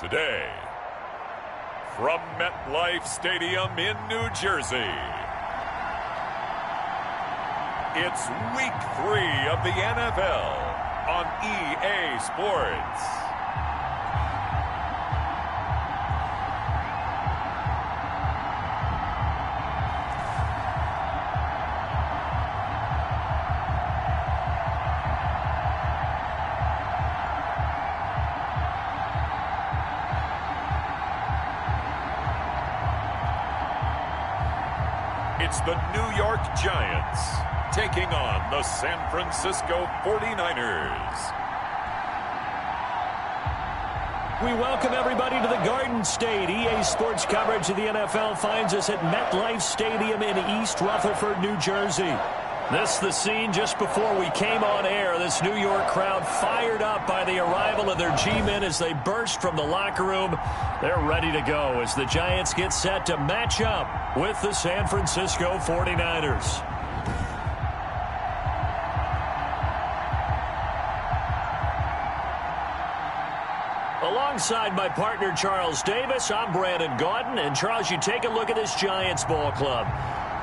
Today, from MetLife Stadium in New Jersey, it's Week 3 of the NFL on EA Sports. It's the New York Giants taking on the San Francisco 49ers. We welcome everybody to the Garden State. EA Sports coverage of the NFL finds us at MetLife Stadium in East Rutherford, New Jersey. This is the scene just before we came on air. This New York crowd fired up by the arrival of their G-men as they burst from the locker room. They're ready to go as the Giants get set to match up with the San Francisco 49ers. Alongside my partner Charles Davis, I'm Brandon Gaudin. And Charles, you take a look at this Giants ball club.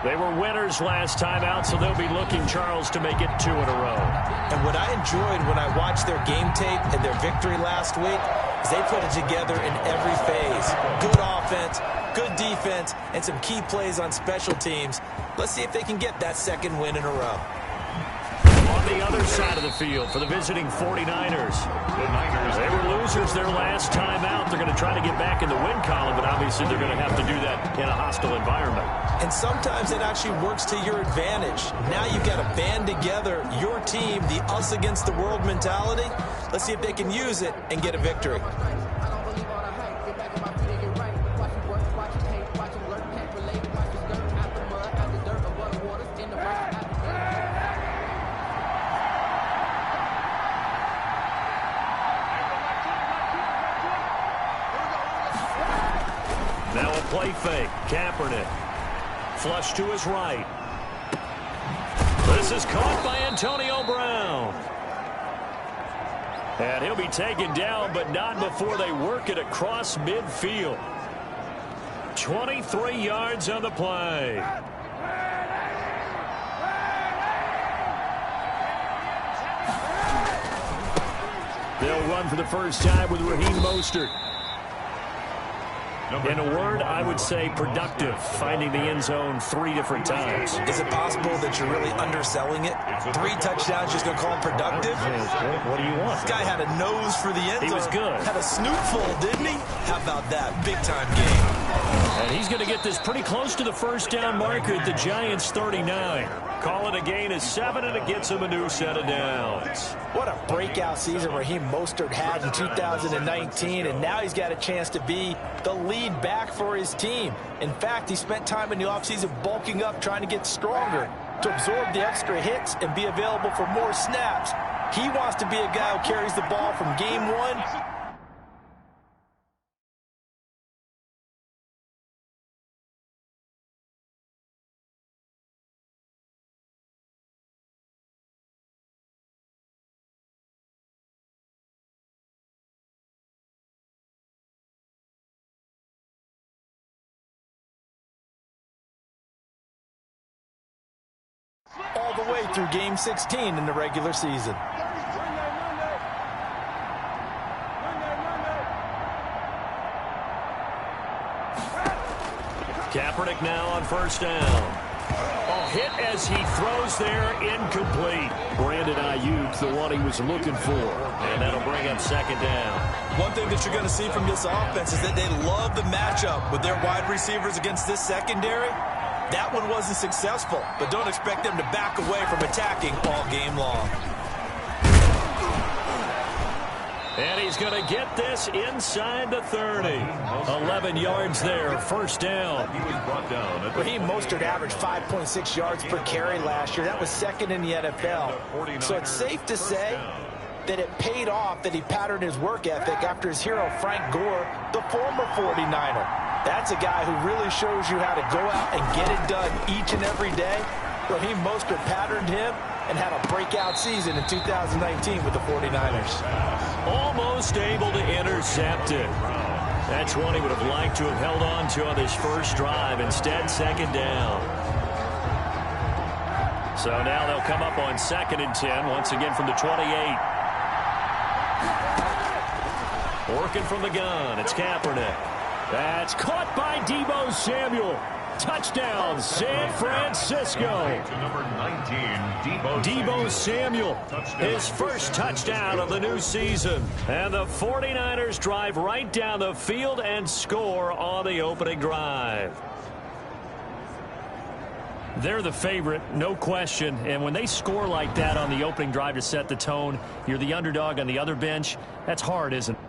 They were winners last time out, so they'll be looking, Charles, to make it 2 in a row. And what I enjoyed when I watched their game tape and their victory last week is they put it together in every phase. Good offense, good defense, and some key plays on special teams. Let's see if they can get that second win in a row. On the other side of the field for the visiting 49ers. They were losers their last time out. They're going to try to get back in the win column, but obviously they're going to have to do that in a hostile environment. And sometimes it actually works to your advantage. Now you've got to band together your team, the us against the world mentality. Let's see if they can use it and get a victory. Now a play fake. Kaepernick. Flush to his right. This is caught by Antonio Brown. And he'll be taken down, but not before they work it across midfield. 23 yards on the play. They'll run for the first time with Raheem Mostert. In a word, I would say productive, finding the end zone 3 different times. Is it possible that you're really underselling it? 3 touchdowns, just going to call him productive? What do you want? This guy had a nose for the end zone. He was good. Had a snootful, didn't he? How about that? Big-time game. And he's going to get this pretty close to the first down marker at the Giants' 39. Call it a gain of 7, and it gets him a new set of downs. What a breakout season Raheem Mostert had in 2019, and now he's got a chance to be the lead back for his team. In fact, he spent time in the offseason bulking up, trying to get stronger to absorb the extra hits and be available for more snaps. He wants to be a guy who carries the ball from game 1 all the way through game 16 in the regular season. Kaepernick now on first down. A hit as he throws there, incomplete. Brandon Ayuk, the one he was looking for. And that'll bring up second down. One thing that you're going to see from this offense is that they love the matchup with their wide receivers against this secondary. That one wasn't successful, but don't expect them to back away from attacking all game long. And he's going to get this inside the 30. 11 yards there, first down. He was brought down. Raheem Mostert averaged 5.6 yards per carry last year. That was second in the NFL. So it's safe to say that it paid off that he patterned his work ethic after his hero Frank Gore, the former 49er. That's a guy who really shows you how to go out and get it done each and every day. Raheem Mostert patterned him and had a breakout season in 2019 with the 49ers. Almost able to intercept it. That's one he would have liked to have held on to on his first drive. Instead, second down. So now they'll come up on 2nd and 10, once again from the 28. Working from the gun, it's Kaepernick. That's caught by Deebo Samuel. Touchdown, San Francisco. Number 19, Deebo Samuel, his first touchdown of the new season. And the 49ers drive right down the field and score on the opening drive. They're the favorite, no question. And when they score like that on the opening drive to set the tone, you're the underdog on the other bench. That's hard, isn't it?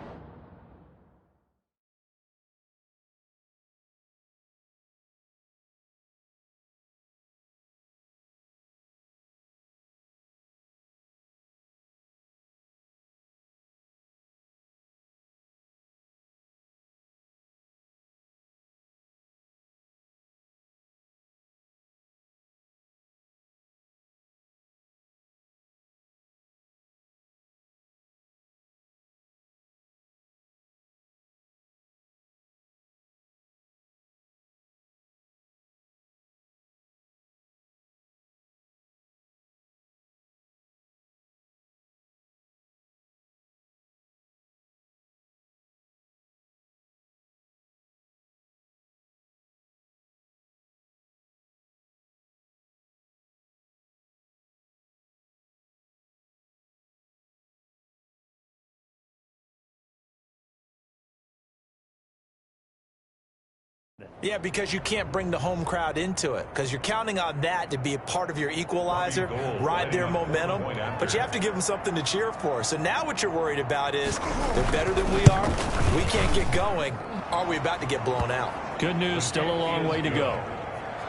Yeah, because you can't bring the home crowd into it, because you're counting on that to be a part of your equalizer, ride their momentum, but you have to give them something to cheer for. So now what you're worried about is they're better than we are, we can't get going, are we about to get blown out? Good news, still a long way to go.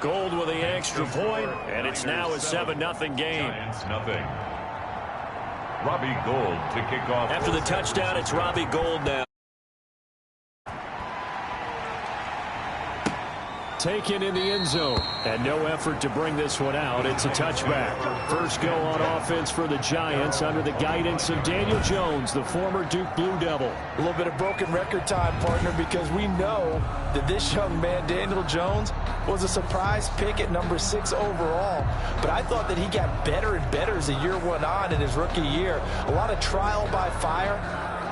Gold with the extra point, and it's now a 7-0 game. Nothing. Robbie Gould to kick off. After the touchdown, it's Robbie Gould now. Taken in the end zone, and no effort to bring this one out. It's a touchback. First go on offense for the Giants under the guidance of Daniel Jones, the former Duke Blue Devil. A little bit of broken record time, partner, because we know that this young man, Daniel Jones, was a surprise pick at number 6 overall. But I thought that he got better and better as the year went on in his rookie year. A lot of trial by fire.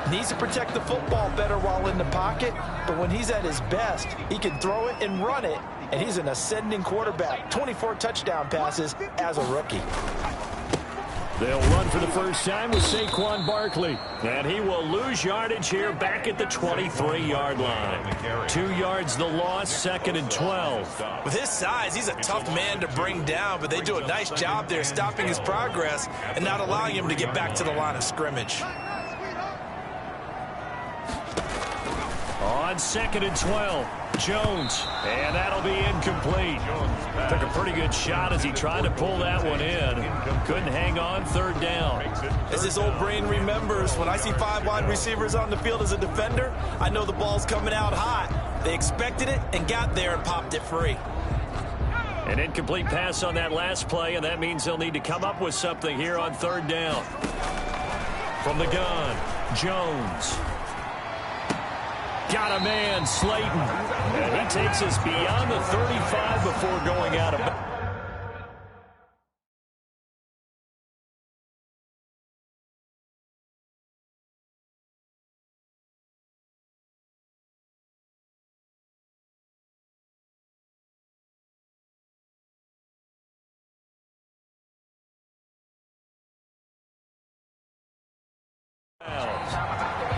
Needs to protect the football better while in the pocket, but when he's at his best, he can throw it and run it, and he's an ascending quarterback. 24 touchdown passes as a rookie. They'll run for the first time with Saquon Barkley, and he will lose yardage here back at the 23-yard line. 2 yards the loss, 2nd and 12. With his size, he's a tough man to bring down, but they do a nice job there stopping his progress and not allowing him to get back to the line of scrimmage. On 2nd and 12, Jones, and that'll be incomplete. Took a pretty good shot as he tried to pull that one in. Couldn't hang on, 3rd down. As his old brain remembers, when I see 5 wide receivers on the field as a defender, I know the ball's coming out hot. They expected it and got there and popped it free. An incomplete pass on that last play, and that means they'll need to come up with something here on 3rd down. From the gun, Jones. Got a man, Slayton. And he takes us beyond the 35 before going out of bounds.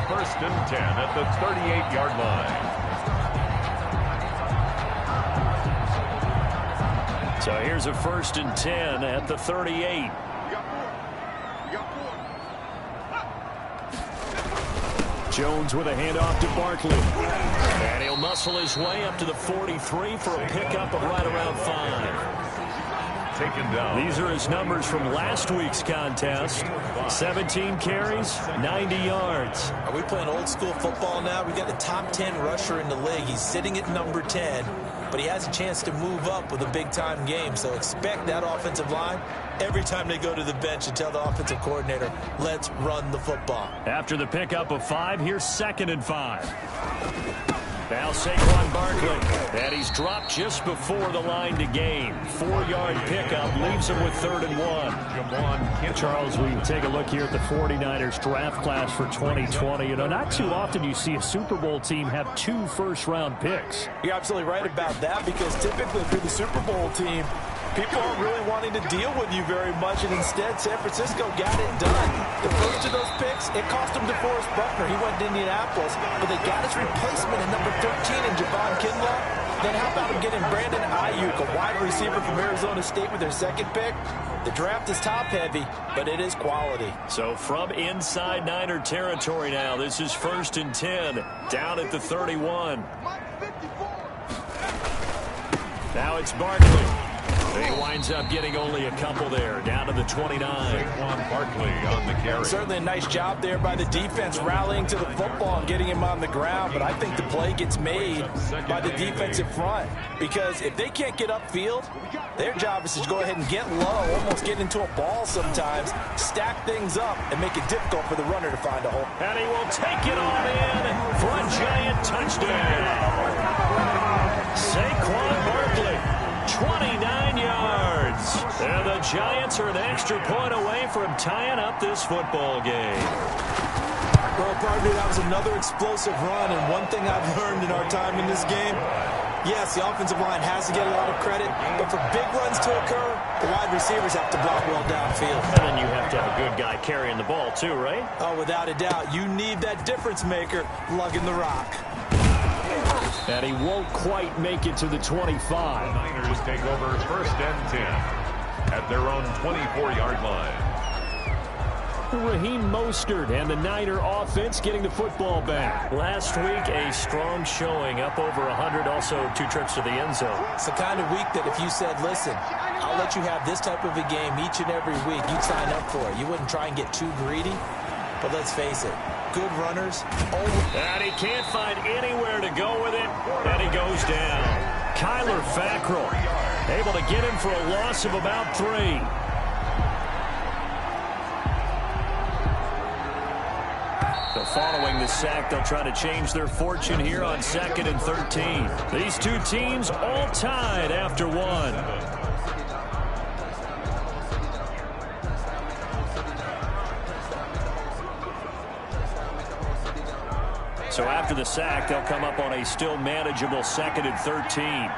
First and 10 at the 38-yard line. So here's a 1st and 10 at the 38. Jones with a handoff to Barkley. And he'll muscle his way up to the 43 for a pickup of right around 5. Taken down. These are his numbers from last week's contest. 17 carries, 90 yards. Are we playing old school football now? We got the top 10 rusher in the league. He's sitting at number 10, but he has a chance to move up with a big-time game. So expect that offensive line every time they go to the bench and tell the offensive coordinator, let's run the football. After the pickup of 5, here's 2nd and 5. Now Saquon Barkley, and he's dropped just before the line to gain. 4-yard pickup leaves him with 3rd and 1. Charles, we take a look here at the 49ers draft class for 2020. You know, not too often you see a Super Bowl team have 2 first-round picks. You're absolutely right about that, because typically if you're the Super Bowl team, people aren't really wanting to deal with you very much, and instead San Francisco got it done. The first of those picks, it cost them DeForest Buckner. He went to Indianapolis, but they got his replacement at number 13 in Javon Kinlaw. Then how about him getting Brandon Ayuk, a wide receiver from Arizona State, with their 2nd pick? The draft is top-heavy, but it is quality. So from inside Niner territory now, this is 1st and 10, down at the 31. Now it's Barkley. He winds up getting only a couple there, down to the 29. Saquon Barkley on the carry. Certainly a nice job there by the defense, rallying to the football and getting him on the ground. But I think the play gets made by the defensive front, because if they can't get upfield, their job is to go ahead and get low, almost get into a ball sometimes, stack things up, and make it difficult for the runner to find a hole. And he will take it on in for a giant touchdown. Saquon Barkley, 29 yards. And the Giants are an extra point away from tying up this football game. Well, partner, that was another explosive run, and one thing I've learned in our time in this game, yes, the offensive line has to get a lot of credit, but for big runs to occur, the wide receivers have to block well downfield. And then you have to have a good guy carrying the ball too, right? Oh, without a doubt. You need that difference maker lugging the rock. And he won't quite make it to the 25. The Niners take over 1st and 10 at their own 24-yard line. Raheem Mostert and the Niner offense getting the football back. Last week, a strong showing, up over 100, also 2 trips to the end zone. It's the kind of week that if you said, listen, I'll let you have this type of a game each and every week, you'd sign up for it. You wouldn't try and get too greedy, but let's face it, good runners. And he can't find anywhere to go with it, and he goes down. Kyler Fackrell able to get him for a loss of about 3. So following the sack, they'll try to change their fortune here on 2nd and 13. These two teams all tied after 1. So after the sack, they'll come up on a still manageable 2nd and 13.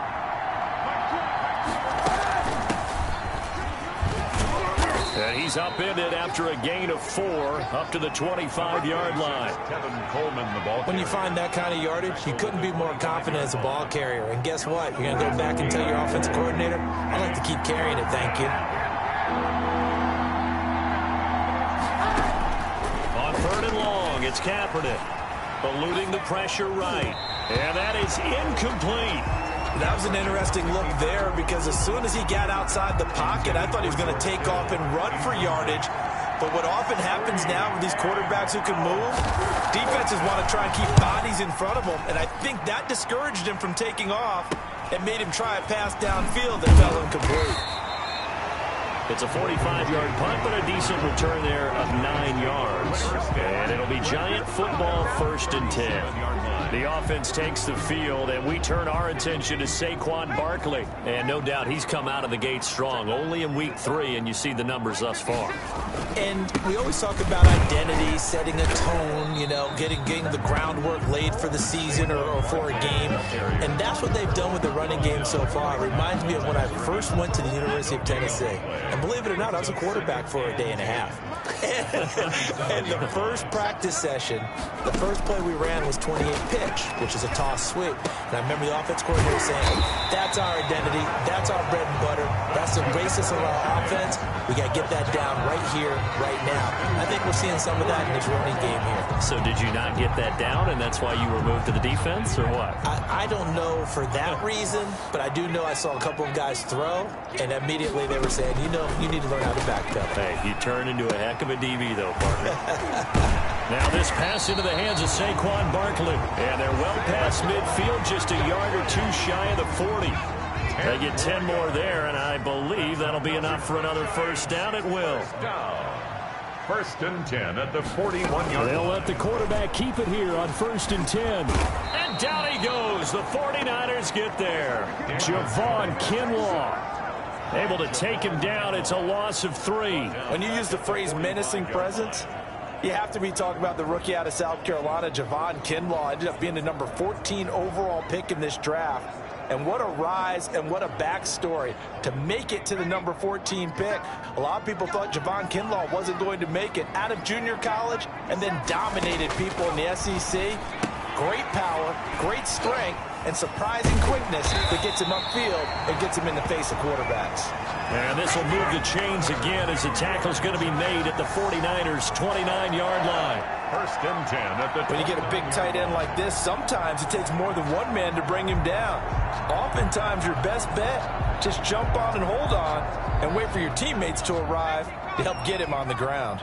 And he's upended after a gain of 4 up to the 25-yard line. Kevin Coleman, the ball. When you find that kind of yardage, you couldn't be more confident as a ball carrier. And guess what? You're going to go back and tell your offensive coordinator, I'd like to keep carrying it, thank you. On 3rd and long, it's Kaepernick. Eluding the pressure right. And that is incomplete. That was an interesting look there, because as soon as he got outside the pocket, I thought he was going to take off and run for yardage. But what often happens now with these quarterbacks who can move, defenses want to try and keep bodies in front of them. And I think that discouraged him from taking off and made him try a pass downfield that fell incomplete. It's a 45-yard punt, but a decent return there of 9 yards. And it'll be Giant football 1st and 10. The offense takes the field, and we turn our attention to Saquon Barkley. And no doubt he's come out of the gate strong, only in week 3, and you see the numbers thus far. And we always talk about identity, setting a tone, you know, getting the groundwork laid for the season or for a game. And that's what they've done with the running game so far. It reminds me of when I first went to the University of Tennessee. And believe it or not, I was a quarterback for a day and a half. And the first practice session, the first play we ran was 28 pitch, which is a toss sweep. And I remember the offense coordinator saying, that's our identity, that's our bread and butter, that's the basis of our offense. We got to get that down right here, right now. I think we're seeing some of that in this running game here. So did you not get that down, and that's why you were moved to the defense, or what? I don't know for that reason, but I do know I saw a couple of guys throw, and immediately they were saying, you know, you need to learn how to backpedal. Hey, you turn into a heck of a DB, though, partner. Now this pass into the hands of Saquon Barkley, and they're well past midfield, just a yard or 2 shy of the 40. They get 10 more there, and I believe that'll be enough for another first down. It will. First and 10 at the 41-yard They'll line. let the quarterback keep it here on 1st and 10. And down he goes. The 49ers get there. Javon Kinlaw able to take him down. It's a loss of 3. When you use the phrase menacing presence, you have to be talking about the rookie out of South Carolina, Javon Kinlaw. Ended up being the number 14 overall pick in this draft. And what a rise and what a backstory to make it to the number 14 pick. A lot of people thought Javon Kinlaw wasn't going to make it out of junior college and then dominated people in the SEC. Great power, great strength, and surprising quickness that gets him upfield and gets him in the face of quarterbacks. And this will move the chains again as the tackle's going to be made at the 49ers' 29-yard line. First and 10 at the... When you get a big tight end like this, sometimes it takes more than one man to bring him down. Oftentimes, your best bet, just jump on and hold on and wait for your teammates to arrive to help get him on the ground.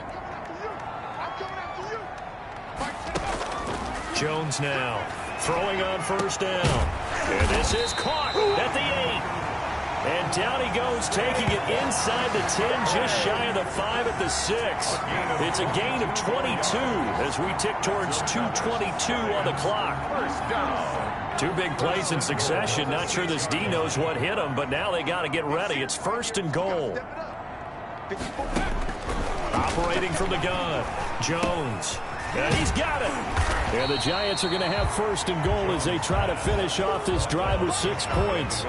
Jones now throwing on 1st down. And this is caught at the 8. And down he goes, taking it inside the 10, just shy of the 5 at the 6. It's a gain of 22 as we tick towards 2:22 on the clock. First down. 2 big plays in succession. Not sure this D knows what hit him, but now they got to get ready. It's 1st and goal. Operating from the gun, Jones. And he's got it. And the Giants are going to have 1st and goal as they try to finish off this drive with 6 points.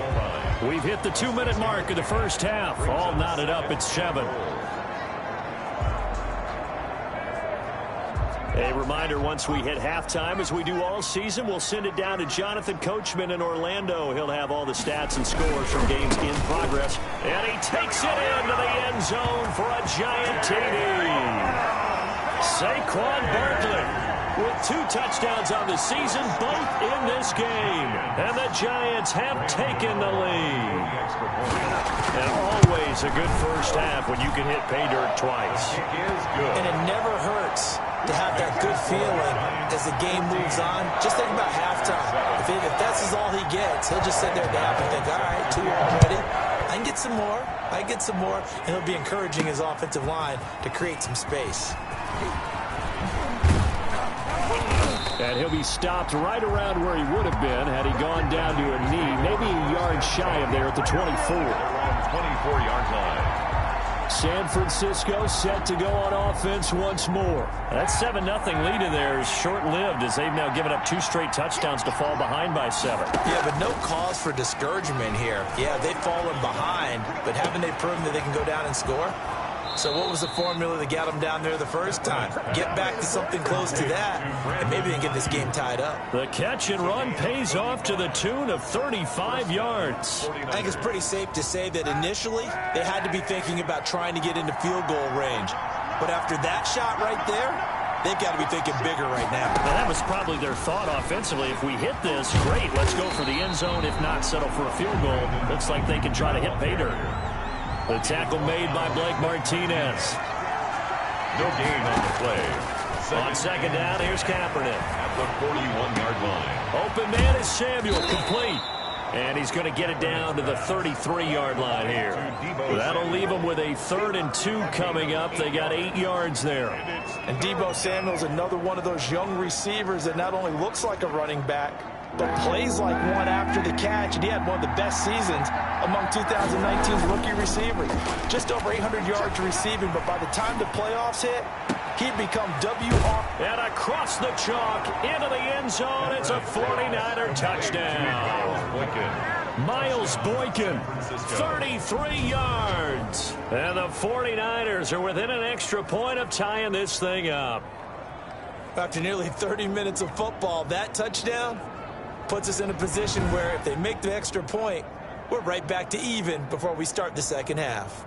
We've hit the 2-minute mark of the first half. All knotted up at 7. A reminder, once we hit halftime, as we do all season, we'll send it down to Jonathan Coachman in Orlando. He'll have all the stats and scores from games in progress. And he takes it into the end zone for a Giant TD. Saquon Barkley with 2 touchdowns on the season, both in this game. And the Giants have taken the lead. And always a good first half when you can hit pay dirt twice. And it never hurts to have that good feeling as the game moves on. Just think about halftime. If that's all he gets, he'll just sit there at the half and think, all right, 2 already. I can get some more. I can get some more. And he'll be encouraging his offensive line to create some space. And he'll be stopped right around where he would have been had he gone down to a knee, maybe a yard shy of there at the 24. Around 24-yard line. San Francisco set to go on offense once more. That 7-0 lead in there is short-lived as they've now given up 2 straight touchdowns to fall behind by 7. Yeah, but no cause for discouragement here. Yeah, they've fallen behind, but haven't they proven that they can go down and score? So what was the formula that got them down there the first time? Get back to something close to that, and maybe they can get this game tied up. The catch and run pays off to the tune of 35 yards. I think it's pretty safe to say that initially they had to be thinking about trying to get into field goal range. But after that shot right there, they've got to be thinking bigger right now. Well, that was probably their thought offensively. If we hit this, great, let's go for the end zone. If not, settle for a field goal. Looks like they can try to hit pay dirt. The tackle made by Blake Martinez. No gain on the play. On 2nd down, here's Kaepernick. At the 41-yard line. Open man is Samuel, complete. And he's going to get it down to the 33-yard line here. That'll leave them with a 3rd and 2 coming up. They got 8 yards there. And Deebo Samuel's another one of those young receivers that not only looks like a running back, but plays like one after the catch, and he had one of the best seasons among 2019's rookie receivers. Just over 800 yards receiving, but by the time the playoffs hit, he'd become WR. And across the chalk, into the end zone, it's a 49er touchdown. Miles Boykin, 33 yards. And the 49ers are within an extra point of tying this thing up. After nearly 30 minutes of football, that touchdown puts us in a position where if they make the extra point, we're right back to even before we start the second half.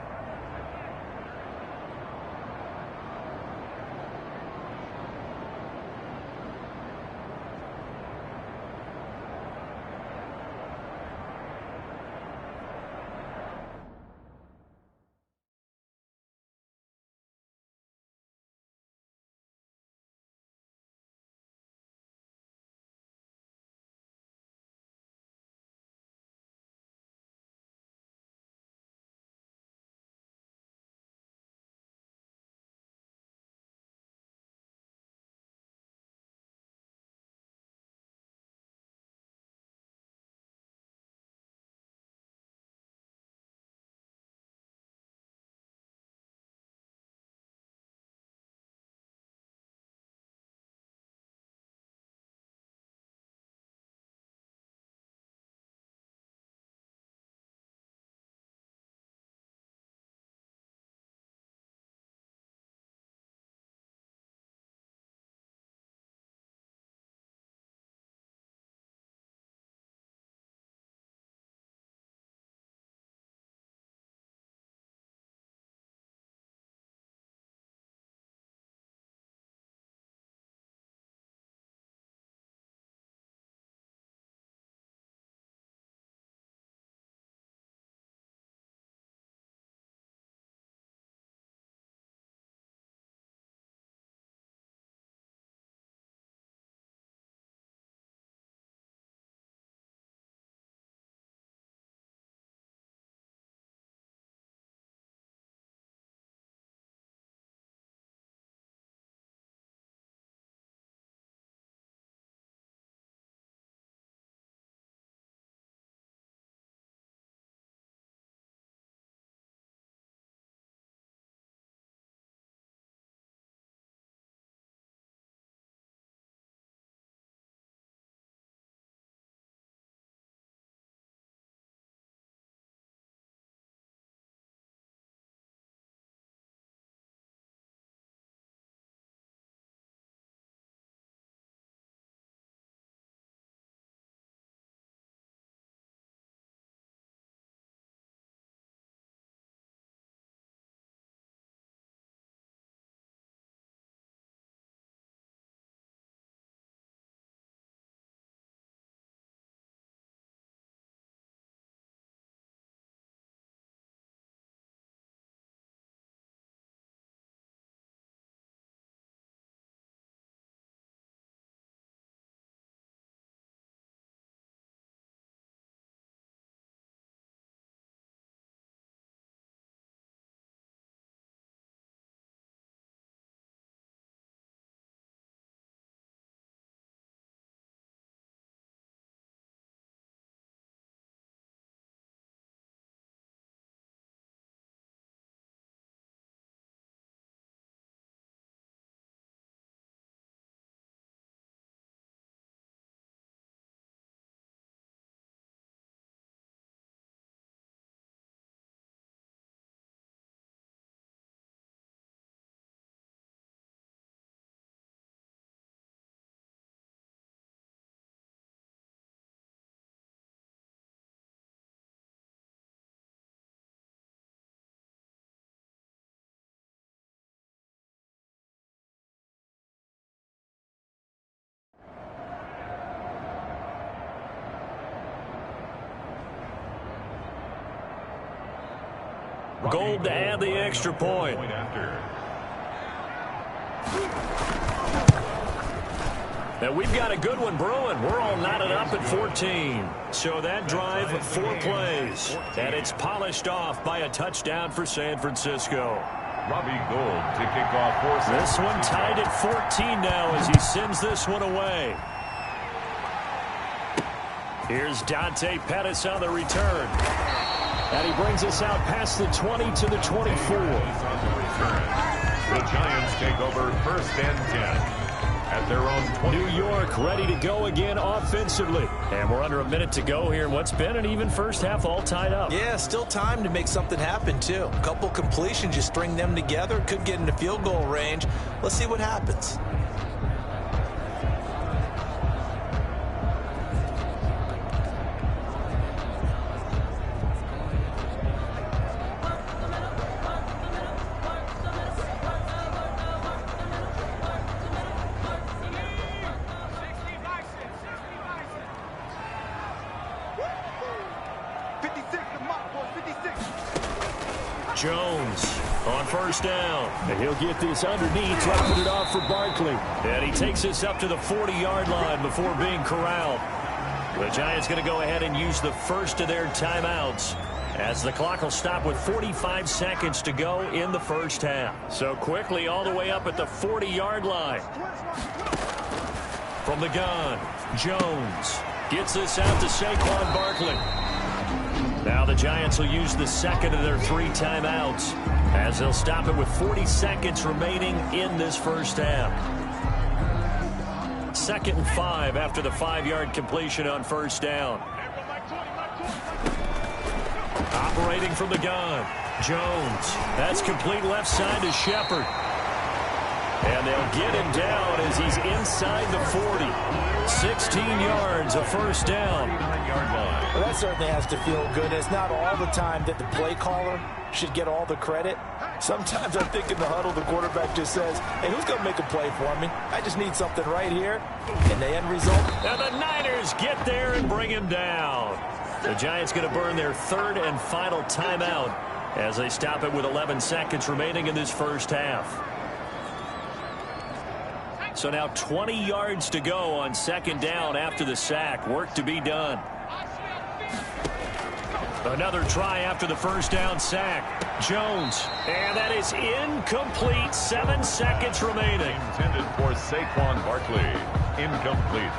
Gold to add the extra point. And we've got a good one brewing. We're all knotted up at 14. So that drive, 4 plays. And it's polished off by a touchdown for San Francisco. Robbie Gould to kick off for this one tied at 14 now as he sends this one away. Here's Dante Pettis on the return. And he brings us out past the 20 to the 24. The Giants take over 1st and 10. At their own 20. New York ready to go again offensively. And we're under a minute to go here in what's been an even first half, all tied up. Yeah, still time to make something happen, too. A couple completions, you string them together, could get into field goal range. Let's see what happens. Jones on 1st down. And he'll get this underneath, dropping it off for Barkley. And he takes us up to the 40-yard line before being corralled. The Giants going to go ahead and use the first of their timeouts as the clock will stop with 45 seconds to go in the first half. So quickly all the way up at the 40-yard line. From the gun, Jones gets this out to Saquon Barkley. Now the Giants will use the second of their 3 timeouts as they'll stop it with 40 seconds remaining in this first half. 2nd and 5 after the 5-yard completion on 1st down. Operating from the gun, Jones. That's complete left side to Shepard. And they'll get him down as he's inside the 40. 16 yards, a 1st down. Well, that certainly has to feel good. It's not all the time that the play caller should get all the credit. Sometimes I think in the huddle, the quarterback just says, hey, who's going to make a play for me? I just need something right here. And the end result? And the Niners get there and bring him down. The Giants going to burn their 3rd and final timeout as they stop it with 11 seconds remaining in this first half. So now 20 yards to go on 2nd down after the sack. Work to be done. Another try after the 1st down sack. Jones. And that is incomplete. 7 seconds remaining. Intended for Saquon Barkley. Incomplete.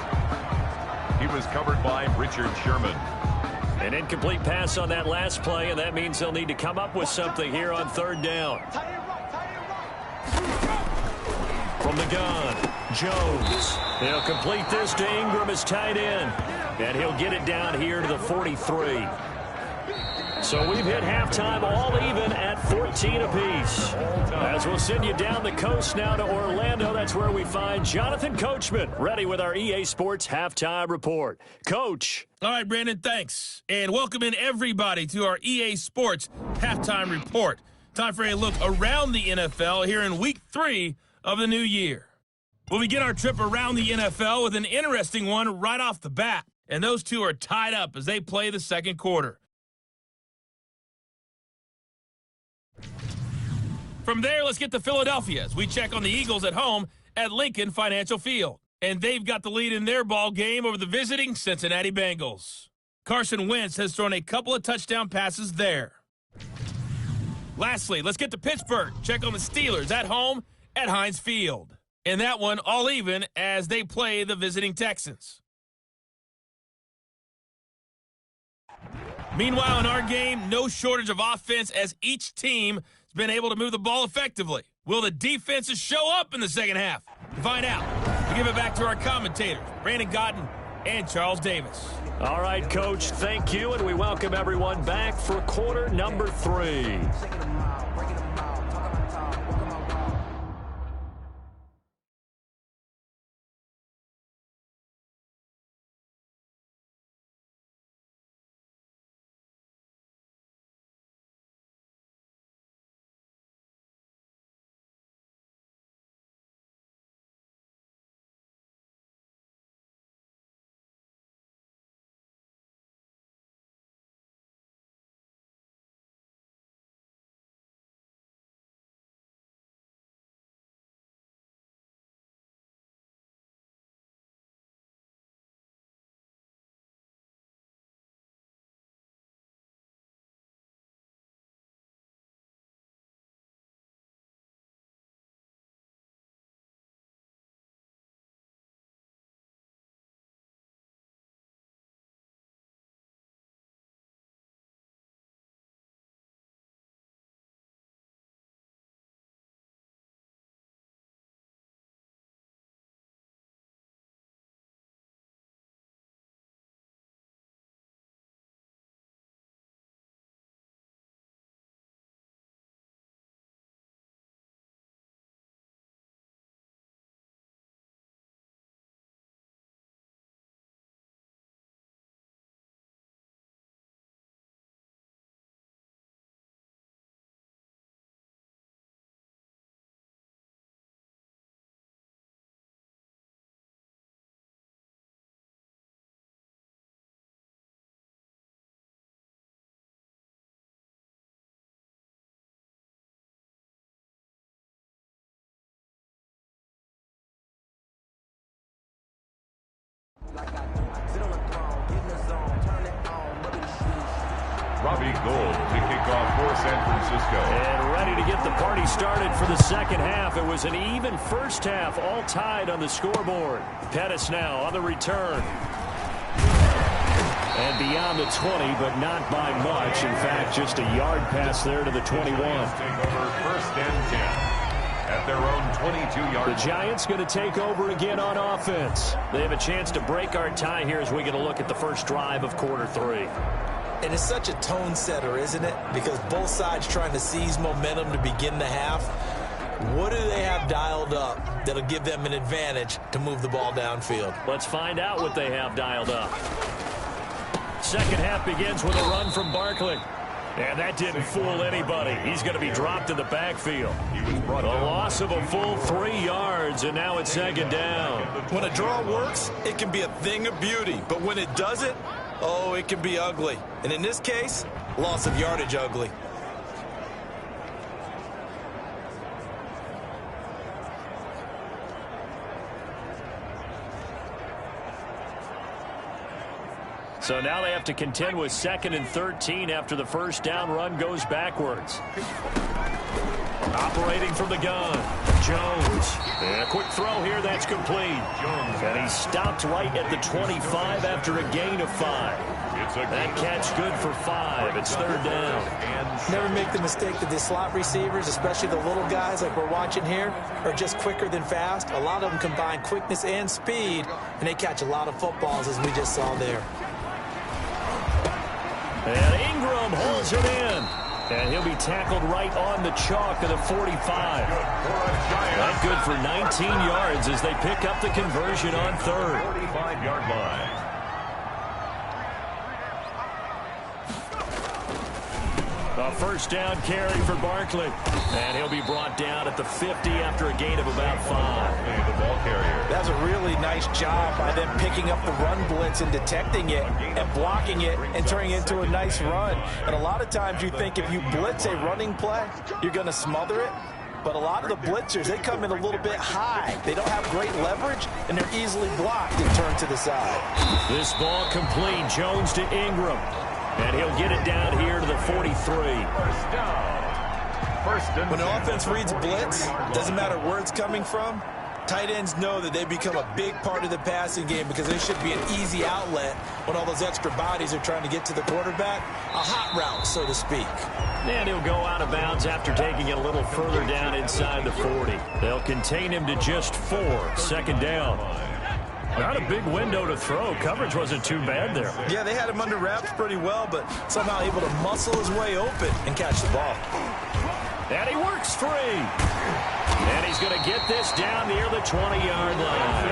He was covered by Richard Sherman. An incomplete pass on that last play, and that means they'll need to come up with something here on 3rd down. From the gun, Jones. They'll complete this to Ingram as tight end. And he'll get it down here to the 43. So we've hit halftime all even at 14 apiece. As we'll send you down the coast now to Orlando, that's where we find Jonathan Coachman ready with our EA Sports Halftime Report. Coach. All right, Brandon, thanks. And welcome in everybody to our EA Sports Halftime Report. Time for a look around the NFL here in Week 3 of the new year. We'll begin our trip around the NFL with an interesting one right off the bat. And those two are tied up as they play the second quarter. From there, let's get to Philadelphia as we check on the Eagles at home at Lincoln Financial Field. And they've got the lead in their ball game over the visiting Cincinnati Bengals. Carson Wentz has thrown a couple of touchdown passes there. Lastly, let's get to Pittsburgh. Check on the Steelers at home at Heinz Field. And that one all even as they play the visiting Texans. Meanwhile, in our game, no shortage of offense as each team has been able to move the ball effectively. Will the defenses show up in the second half? To find out, we give it back to our commentators, Brandon Godden and Charles Davis. All right, Coach, thank you, and we welcome everyone back for quarter number 3. Robbie Gould to kick off for San Francisco. And ready to get the party started for the second half. It was an even first half, all tied on the scoreboard. Pettis now on the return. And beyond the 20, but not by much. In fact, just a yard pass there to the 21. Take over first and 10. At their own 22-yard. The Giants going to take over again on offense. They have a chance to break our tie here as we get a look at the first drive of quarter 3. And it's such a tone setter, isn't it? Because both sides trying to seize momentum to begin the half. What do they have dialed up that'll give them an advantage to move the ball downfield? Let's find out what they have dialed up. Second half begins with a run from Barkley. And that didn't fool anybody. He's going to be dropped in the backfield. A loss of a full 3 yards, and now it's second down. When a draw works, it can be a thing of beauty. But when it doesn't, oh, it can be ugly. And in this case, loss of yardage ugly. So now they have to contend with 2nd and 13 after the first down run goes backwards. Operating from the gun, Jones. And a quick throw here, that's complete. And he stopped right at the 25 after a gain of 5. That catch good for 5. It's third down. Never make the mistake that the slot receivers, especially the little guys like we're watching here, are just quicker than fast. A lot of them combine quickness and speed, and they catch a lot of footballs as we just saw there. And Ingram holds it in. And he'll be tackled right on the chalk of the 45. Not good for 19 yards as they pick up the conversion on third. 45-yard line. A first down carry for Barkley. And he'll be brought down at the 50 after a gain of about 5. The ball carrier. That's a really nice job by them picking up the run blitz and detecting it and blocking it and turning it into a nice run. And a lot of times you think if you blitz a running play, you're going to smother it. But a lot of the blitzers, they come in a little bit high. They don't have great leverage, and they're easily blocked and turned to the side. This ball complete. Jones to Ingram. And he'll get it down here to the 43. First down. When an offense reads blitz, doesn't matter where it's coming from, tight ends know that they become a big part of the passing game because they should be an easy outlet when all those extra bodies are trying to get to the quarterback. A hot route, so to speak. And he'll go out of bounds after taking it a little further down inside the 40. They'll contain him to just 4. Second down. Not a big window to throw. Coverage wasn't too bad there. Yeah, they had him under wraps pretty well, but somehow able to muscle his way open and catch the ball. And he works free. And he's going to get this down near the 20-yard line.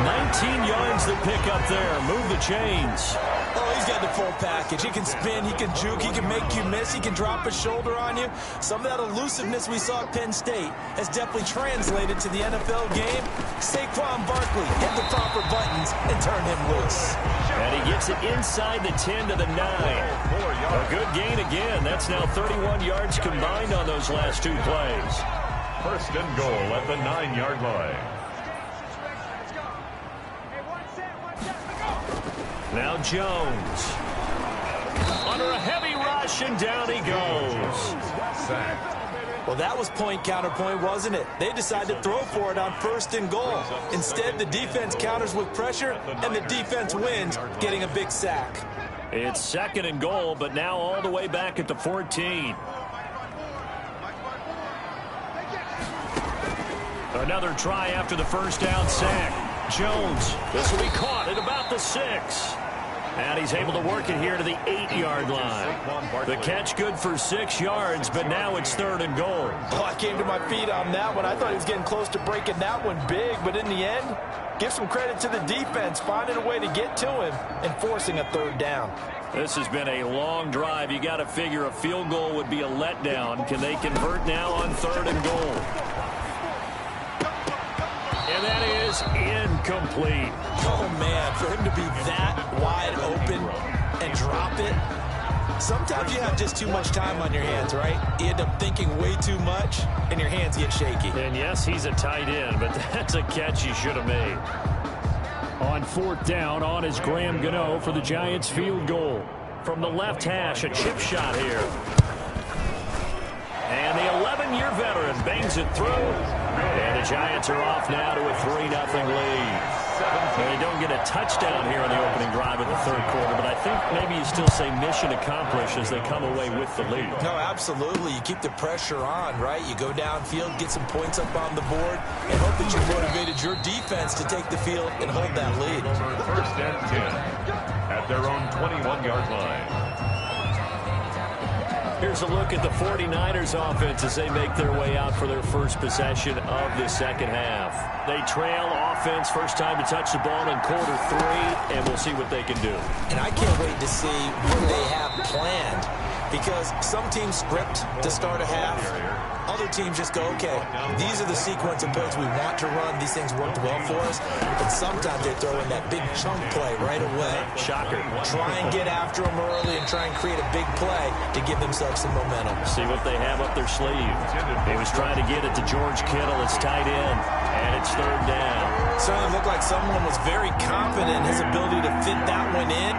19 yards to pick up there. Move the chains. Oh, he's got the full package. He can spin, he can juke, he can make you miss, he can drop a shoulder on you. Some of that elusiveness we saw at Penn State has definitely translated to the NFL game. Saquon Barkley hit the proper buttons and turned him loose. And he gets it inside the 10 to the 9. A good gain again. That's now 31 yards combined on those last 2 plays. First and goal at the 9-yard line. Now Jones. Under a heavy rush, and down he goes. Well, that was point counterpoint, wasn't it? They decided to throw for it on first and goal. Instead, the defense counters with pressure, and the defense wins, getting a big sack. It's second and goal, but now all the way back at the 14. Another try after the first down sack. Jones, this will be caught at about the 6. And he's able to work it here to the 8-yard line. The catch good for 6 yards, but now it's third and goal. Oh, I came to my feet on that one. I thought he was getting close to breaking that one big, but in the end, give some credit to the defense, finding a way to get to him and forcing a third down. This has been a long drive. You got to figure a field goal would be a letdown. Can they convert now on third and goal? And that is incomplete. Oh, man, for him to be that wide open and drop it. Sometimes you have just too much time on your hands, right? You end up thinking way too much, and your hands get shaky. And, yes, he's a tight end, but that's a catch he should have made. On fourth down, on is Graham Gano for the Giants field goal. from the left hash, a chip shot here. And the 11-year veteran bangs it through. And the Giants are off now to a 3-0 lead. And they don't get a touchdown here in the opening drive of the third quarter, but I think maybe you still say mission accomplished as they come away with the lead. No, absolutely. You keep the pressure on, right? You go downfield, get some points up on the board, and hope that you motivated your defense to take the field and hold that lead. First and 10 at their own 21-yard line. Here's a look at the 49ers offense as they make their way out for their first possession of the second half. They trail offense, first time to touch the ball in quarter 3, and we'll see what they can do. And I can't wait to see what they have planned, because some teams script to start a half. Other teams just go, okay, these are the sequence of plays we want to run. These things worked well for us. But sometimes they throw in that big chunk play right away. Shocker. Try and get after them early and try and create a big play to give themselves some momentum. See what they have up their sleeve. He was trying to get it to George Kittle. It's tight end, and it's third down. Certainly looked like someone was very confident in his ability to fit that one in.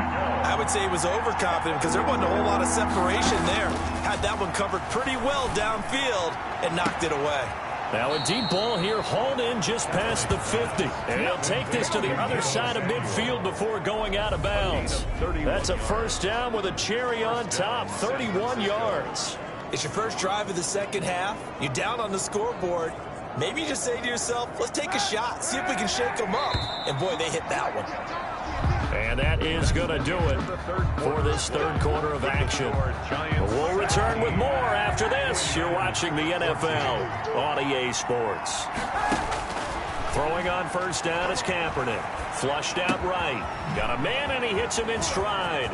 I would say he was overconfident because there wasn't a whole lot of separation there. Had that one covered pretty well downfield and knocked it away. Now a deep ball here, hauled in just past the 50. And he'll take this to the other side of midfield before going out of bounds. That's a first down with a cherry on top, 31 yards. It's your first drive of the second half. You're down on the scoreboard. Maybe you just say to yourself, let's take a shot, see if we can shake them up. And boy, they hit that one. And that is going to do it for this third quarter of action. We'll return with more after this. You're watching the NFL on EA Sports. Throwing on first down is Kaepernick. Flushed out right. Got a man, and he hits him in stride.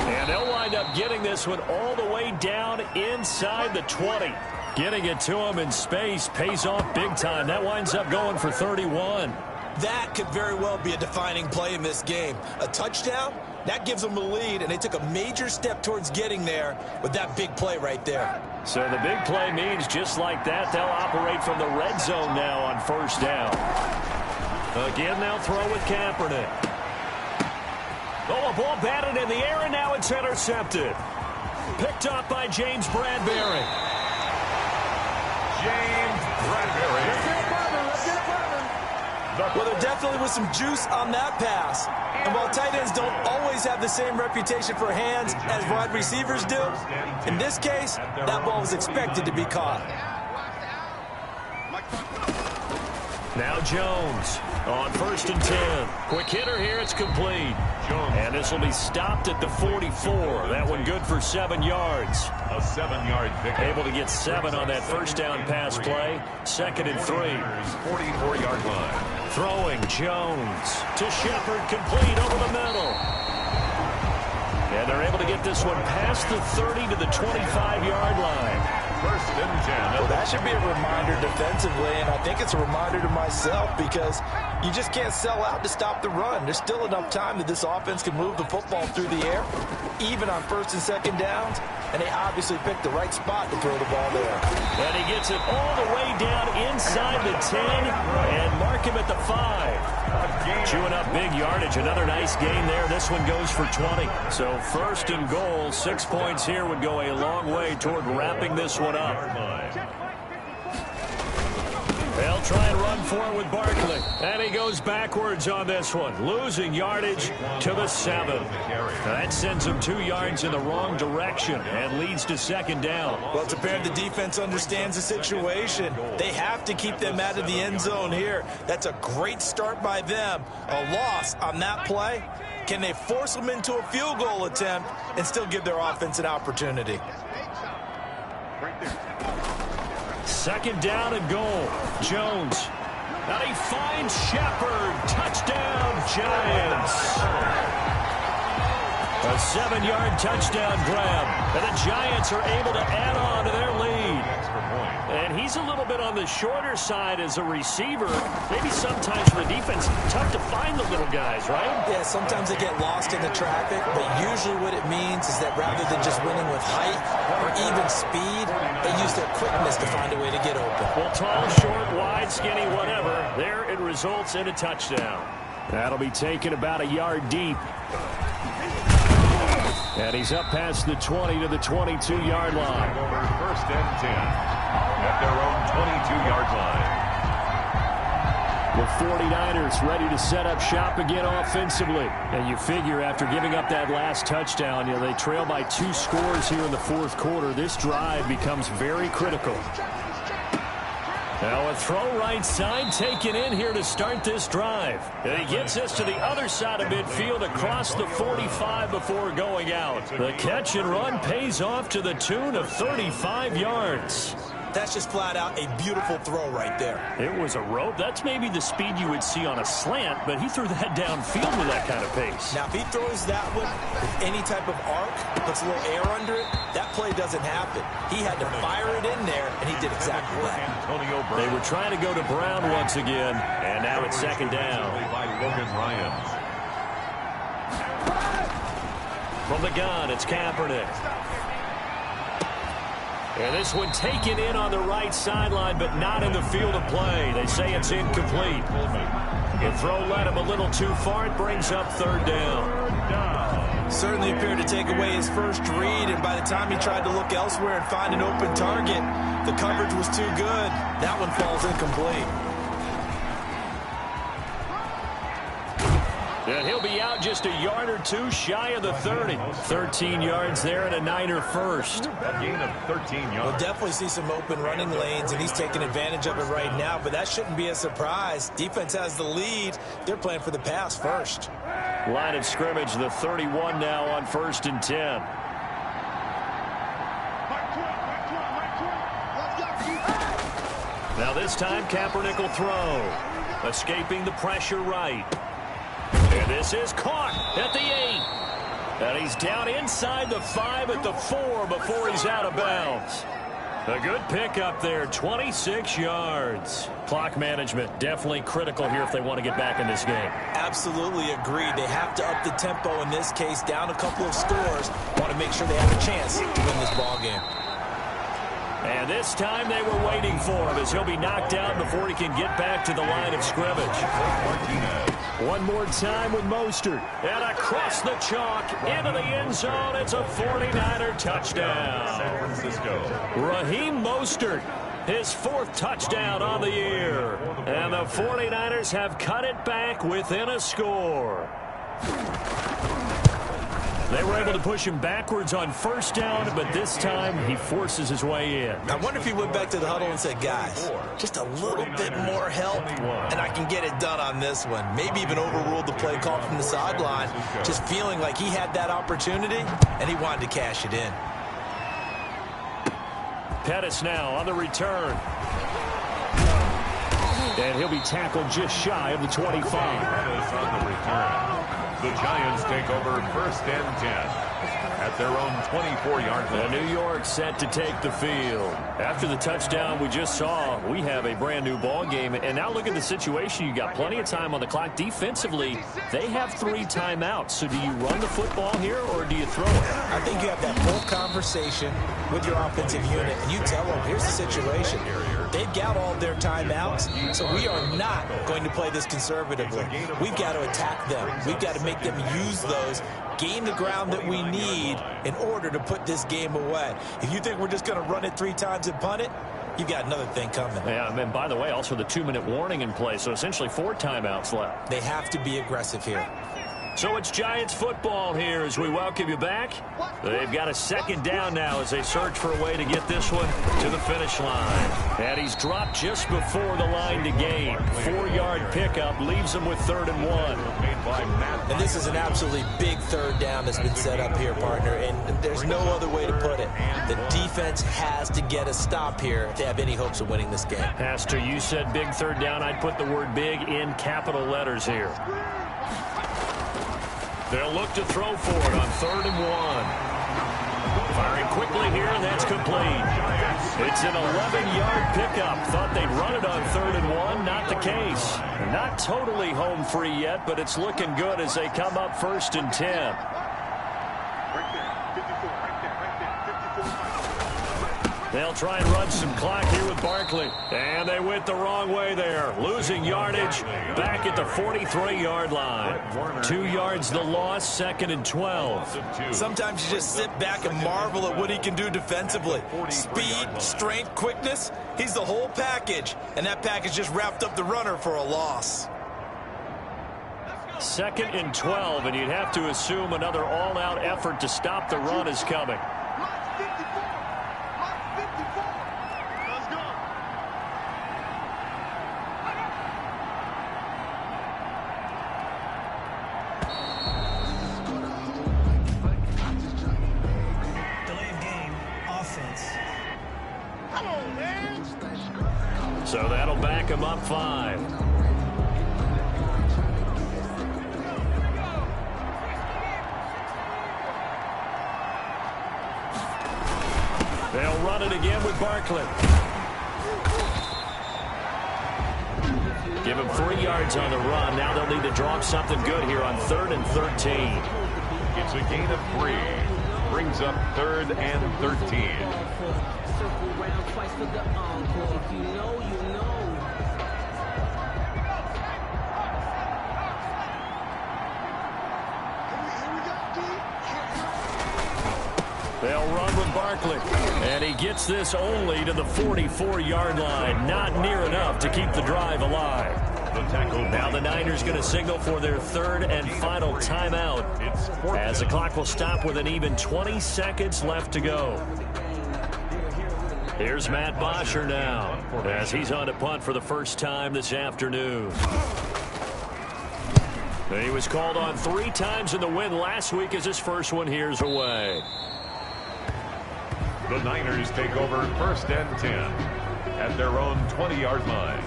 And they'll wind up getting this one all the way down inside the 20. Getting it to him in space pays off big time. That winds up going for 31. That could very well be a defining play in this game. A touchdown, that gives them a lead, and they took a major step towards getting there with that big play right there. So the big play means just like that, they'll operate from the red zone now on first down. Again, they'll throw with Kaepernick. Oh, a ball batted in the air, and now it's intercepted. Picked up by James Bradbury. James Bradbury. Well, there definitely was some juice on that pass. And while tight ends don't always have the same reputation for hands as wide receivers do, in this case, that ball was expected to be caught. Now Jones on first and 10. Quick hitter here, it's complete. And this will be stopped at the 44. That one good for 7 yards. A 7-yard pickup. Able to get 7 on that first down pass play. Second and 3. 44-yard line. Throwing Jones to Shepard, complete over the middle. And they're able to get this one past the 30 to the 25-yard line. First and 10. Well, that should be a reminder defensively, and I think it's a reminder to myself because you just can't sell out to stop the run. There's still enough time that this offense can move the football through the air, even on first and second downs, and they obviously picked the right spot to throw the ball there. And he gets it all the way down inside the 10 and mark him at the 5. Chewing up big yardage. Another nice gain there. This one goes for 20. So first and goal, 6 points here would go a long way toward wrapping this one up. They'll try and run for it with Barkley. And he goes backwards on this one, losing yardage to the 7. That sends him 2 yards in the wrong direction and leads to second down. Well, it's apparent the defense understands the situation. They have to keep them out of the end zone here. That's a great start by them. A loss on that play. Can they force them into a field goal attempt and still give their offense an opportunity? Second down and goal. Jones. And he finds Shepard. Touchdown, Giants. A 7-yard touchdown grab. And the Giants are able to add on to their lead. And he's a little bit on the shorter side as a receiver. Maybe sometimes for the defense, tough to find the little guys, right? Yeah, sometimes they get lost in the traffic, but usually what it means is that rather than just winning with height or even speed, they use their quickness to find a way to get open. Well, tall, short, wide, skinny, whatever, there it results in a touchdown. That'll be taken about a yard deep. And he's up past the 20 to the 22-yard line. Over first and 10 at their own 22-yard line. The 49ers ready to set up shop again offensively. And you figure after giving up that last touchdown, they trail by 2 scores here in the fourth quarter. This drive becomes very critical. Now a throw right side taken in here to start this drive. And he gets us to the other side of midfield across the 45 before going out. The catch and run pays off to the tune of 35 yards. That's just flat out a beautiful throw right there. It was a rope. That's maybe the speed you would see on a slant, but he threw that downfield with that kind of pace. Now, if he throws that one with any type of arc, puts a little air under it, that play doesn't happen. He had to fire it in there, and he did exactly that. They were trying to go to Brown once again, and now it's second down. From the gun, it's Kaepernick. And this one taken in on the right sideline, but not in the field of play. They say it's incomplete. The throw led him a little too far. It brings up third down. Certainly appeared to take away his first read, and by the time he tried to look elsewhere and find an open target, the coverage was too good. That one falls incomplete. And he'll be out just a yard or two shy of the 30. 13 yards there and a Niner first. A gain of 13 yards. We'll definitely see some open running lanes, and he's taking advantage of it right now, but that shouldn't be a surprise. Defense has the lead. They're playing for the pass first. Line of scrimmage, the 31 now on 1st and 10. Now this time Kaepernick will throw. Escaping the pressure right. And this is caught at the 8. And he's down inside the 5 at the 4 before he's out of bounds. A good pickup there, 26 yards. Clock management definitely critical here if they want to get back in this game. Absolutely agreed. They have to up the tempo in this case, down a couple of scores. Want to make sure they have a chance to win this ball game. And this time they were waiting for him as he'll be knocked out before he can get back to the line of scrimmage. One more time with Mostert. And across the chalk into the end zone. It's a 49er touchdown. San Francisco. Raheem Mostert, his 4th touchdown on the year. And the 49ers have cut it back within a score. They were able to push him backwards on 1st down, but this time he forces his way in. I wonder if he went back to the huddle and said, guys, just a little bit more help, and I can get it done on this one. Maybe even overruled the play call from the sideline, just feeling like he had that opportunity, and he wanted to cash it in. Pettis now on the return. And he'll be tackled just shy of the 25. Pettis on the return. The Giants take over 1st and 10 at their own 24-yard line. New York set to take the field. After the touchdown we just saw, we have a brand new ball game. And now look at the situation. You got plenty of time on the clock. Defensively, they have 3 timeouts. So do you run the football here or do you throw it? I think you have that full conversation with your offensive unit, and you tell them, here's the situation. They've got all their timeouts, so we are not going to play this conservatively. We've got to attack them. We've got to make them use those, gain the ground that we need in order to put this game away. If you think we're just going to run it 3 times and punt it, you've got another thing coming. Yeah, and by the way, also the 2-minute warning in play, so essentially 4 timeouts left. They have to be aggressive here. So it's Giants football here as we welcome you back. They've got a 2nd down now as they search for a way to get this one to the finish line. And he's dropped just before the line to gain. 4-yard pickup leaves him with 3rd and 1. And this is an absolutely big 3rd down that's been set up here, partner, and there's no other way to put it. The defense has to get a stop here if they have any hopes of winning this game. Pastor, you said big 3rd down. I'd put the word big in capital letters here. They'll look to throw for it on 3rd and 1. Firing quickly here, and that's complete. It's an 11-yard pickup. Thought they'd run it on 3rd and 1. Not the case. Not totally home free yet, but it's looking good as they come up 1st and 10. They'll try and run some clock here with Barkley. And they went the wrong way there. Losing yardage back at the 43-yard line. 2 yards the loss, 2nd and 12. Sometimes you just sit back and marvel at what he can do defensively. Speed, strength, quickness. He's the whole package. And that package just wrapped up the runner for a loss. 2nd and 12, and you'd have to assume another all-out effort to stop the run is coming. So that'll back him up 5. They'll run it again with Barkley. Give him 3 yards on the run. Now they'll need to draw up something good here on 3rd and 13. It's a gain of 3. Brings up 3rd and 13. They'll run with Barkley. And he gets this only to the 44-yard line. Not near enough to keep the drive alive. Now the Niners going to signal for their 3rd and final timeout, as the clock will stop with an even 20 seconds left to go. Here's Matt Bosher now, as he's on to punt for the first time this afternoon. He was called on 3 times in the win last week, as his first one here's away. The Niners take over 1st and 10 at their own 20-yard line.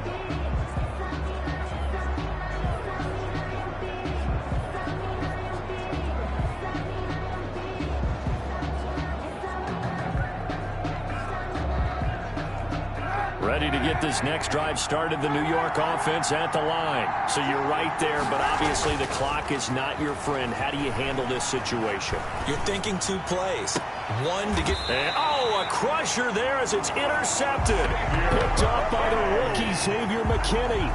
Ready to get this next drive started, the New York offense at the line. So you're right there, but obviously the clock is not your friend. How do you handle this situation? You're thinking 2 plays. One to get... And, a crusher there as it's intercepted. Picked off by the rookie, Xavier McKinney.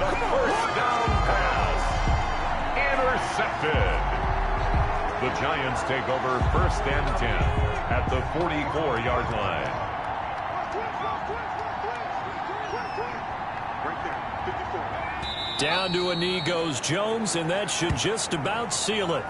The first down pass. Intercepted. The Giants take over 1st and 10 at the 44-yard line. Down to a knee goes Jones, and that should just about seal it.